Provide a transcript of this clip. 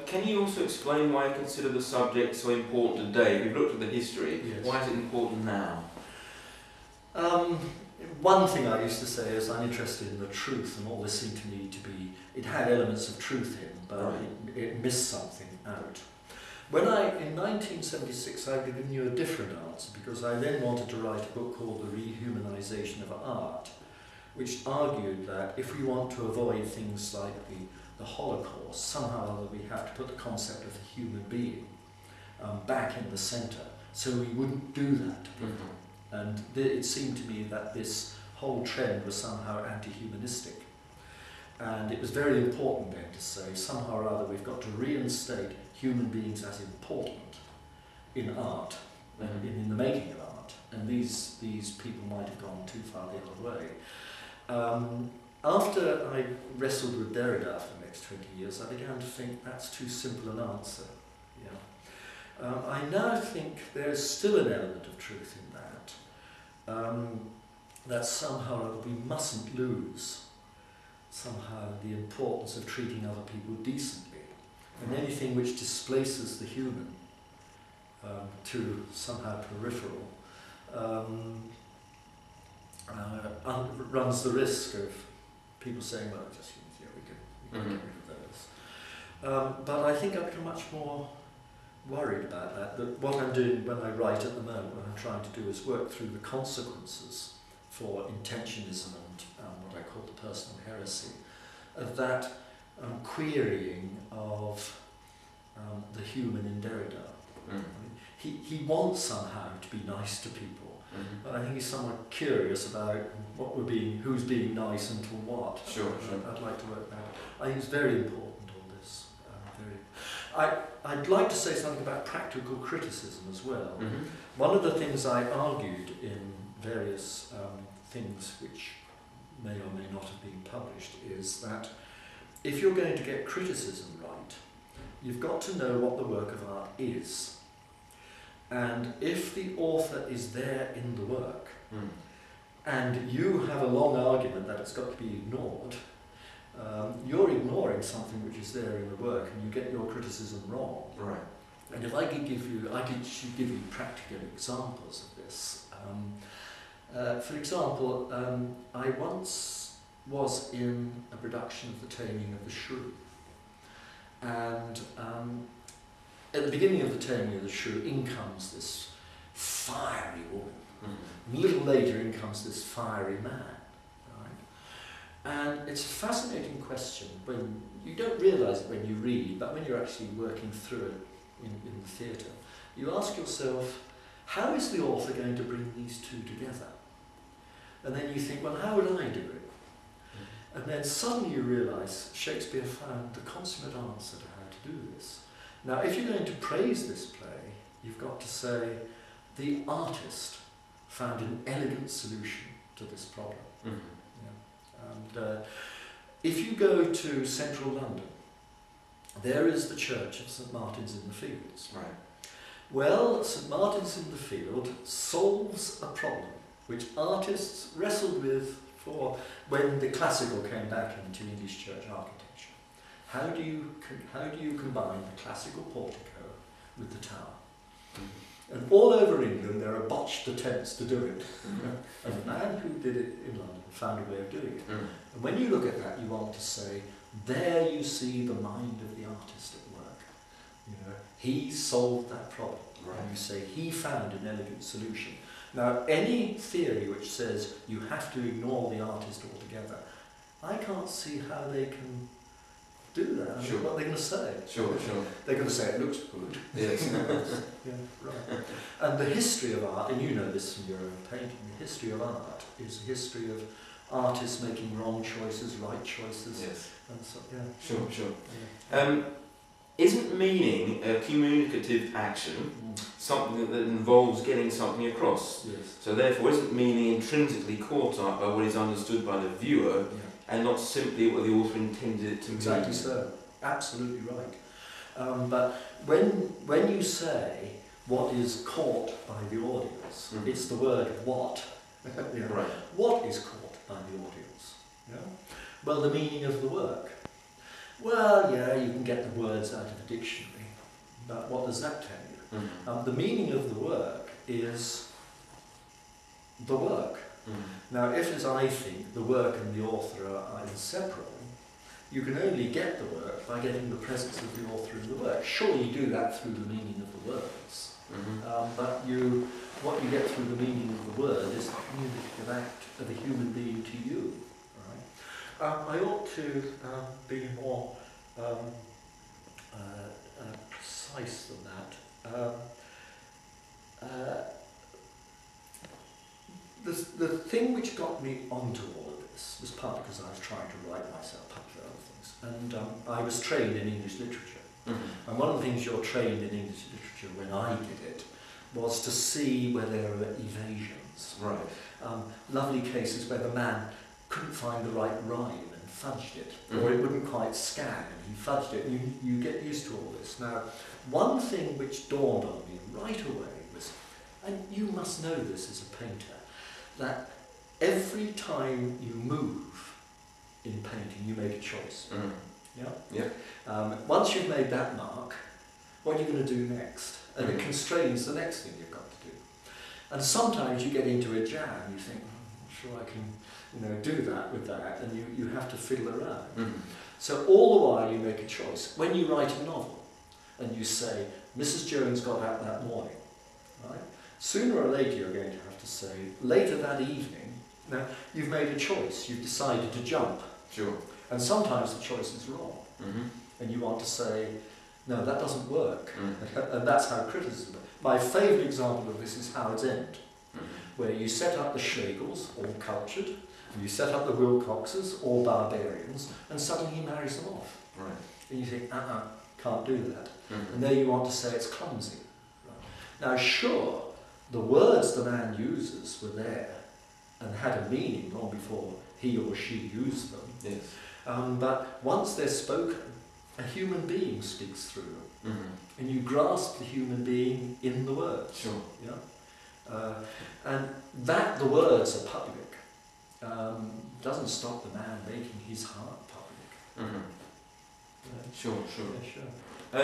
Can you also explain why you consider the subject so important today? We've looked at the history. Yes. Why is it important now? One thing I used to say is I'm interested in the truth, and all this seemed to me to be, it had elements of truth in, but Right. it missed something out. In 1976, I've given you a different answer, because I then wanted to write a book called The Rehumanization of Art, which argued that if we want to avoid things like the Holocaust, somehow or other we have to put the concept of the human being back in the centre, so we wouldn't do that to people. And it seemed to me that this whole trend was somehow anti-humanistic. And it was very important then to say, somehow or other we've got to reinstate human beings as important in art, in the making of art. And these people might have gone too far the other way. After I wrestled with Derrida for the next 20 years, I began to think that's too simple an answer. Yeah. I now think there's still an element of truth in that, that somehow or other we mustn't lose somehow the importance of treating other people decently, and anything which displaces the human to somehow peripheral runs the risk of people saying, well, just humans, yeah, we can get rid of those. But I think I've become much more worried about that what I'm doing when I write at the moment, what I'm trying to do is work through the consequences for intentionism and what I call the personal heresy, of that querying of the human in Derrida. He wants somehow to be nice to people, but I think he's somewhat curious about who's being nice and to what. Sure. I'd like to work that out. I think it's very important, all this. I'd like to say something about practical criticism as well. One of the things I argued in various things which may or may not have been published is that if you're going to get criticism right, you've got to know what the work of art is. And if the author is there in the work, and you have a long argument that it's got to be ignored, you're ignoring something which is there in the work, and you get your criticism wrong. Right. And if I could give you practical examples of this. For example, I once was in a production of The Taming of the Shrew, and at the beginning of The Taming of the Shrew, in comes this fiery woman. A little later, in comes this fiery man. And it's a fascinating question when you don't realise it when you read, but when you're actually working through it in the theatre, you ask yourself, how is the author going to bring these two together? And then you think, well, how would I do it? And then suddenly you realise Shakespeare found the consummate answer to how to do this. Now, if you're going to praise this play, you've got to say, the artist found an elegant solution to this problem. And if you go to central London, there is the church of St Martin's in the Fields. Right. Well, St Martin's in the Field solves a problem which artists wrestled with when the classical came back into English church architecture. How do you combine the classical portico with the tower? And all over England there are botched attempts to do it. And the man who did it in London found a way of doing it. And when you look at that, you want to say, there you see the mind of the artist at work. He solved that problem. Right. And you say, he found an elegant solution. Now, any theory which says you have to ignore the artist altogether, I can't see how they can do that. Sure. What are they going to say? Sure. They're going to say it looks good. Yes. Yeah, right. And the history of art, and you know this from your own painting, the history of art is a history of artists making wrong choices, right choices. Yes. And so, yeah. Sure. Yeah. Isn't meaning a communicative action, something that involves getting something across? Yes. So therefore, isn't meaning intrinsically caught up by what is understood by the viewer, and not simply what the author intended it to mean? Exactly so. Absolutely right. But when you say what is caught by the audience, it's the word what. Right. What is caught by the audience? Yeah? Well, the meaning of the work. Well, yeah, you can get the words out of a dictionary, but what does that tell you? Mm-hmm. The meaning of the work is the work. Mm-hmm. Now, if, as I think, the work and the author are inseparable, you can only get the work by getting the presence of the author in the work. Sure, you do that through the meaning of the words, but what you get through the meaning of the word is the communicative act of a human being to you. Right? I ought to be more precise than that. The thing which got me onto all of this was partly because I was trying to write myself up for other things, and I was trained in English literature. Mm-hmm. And one of the things you're trained in English literature, when I did it, was to see where there are evasions. Right. Lovely cases where the man couldn't find the right rhyme and fudged it, Mm-hmm. or it wouldn't quite scan and he fudged it, and you get used to all this. Now, one thing which dawned on me right away was, and you must know this as a painter, that every time you move in painting, you make a choice. Mm-hmm. Yeah? Yeah. Once you've made that mark, what are you going to do next? And it Mhm. constrains the next thing you've got to do. And sometimes you get into a jam, you think, I'm sure I can do that with that, and you have to fiddle around. Mm-hmm. So all the while you make a choice. When you write a novel, and you say, Mrs. Jones got out that morning, right? Sooner or later you're going to have to say, later that evening. Now, you've made a choice, you've decided to jump. Sure. And sometimes the choice is wrong. Mm-hmm. And you want to say, no, that doesn't work. Mm-hmm. And that's how criticism. My favourite example of this is Howard's End, Mm-hmm. where you set up the Schlegels, all cultured, and you set up the Wilcoxes, all barbarians, and suddenly he marries them off. Right. And you think, can't do that. Mm-hmm. And there you want to say it's clumsy. Right. Now, sure, the words the man uses were there and had a meaning long before he or she used them. Yes. But once they're spoken, a human being speaks through them. Mm-hmm. And you grasp the human being in the words. Sure. Yeah? And that the words are public doesn't stop the man making his heart public. Mm-hmm. Yeah. Sure, sure. Yeah, sure.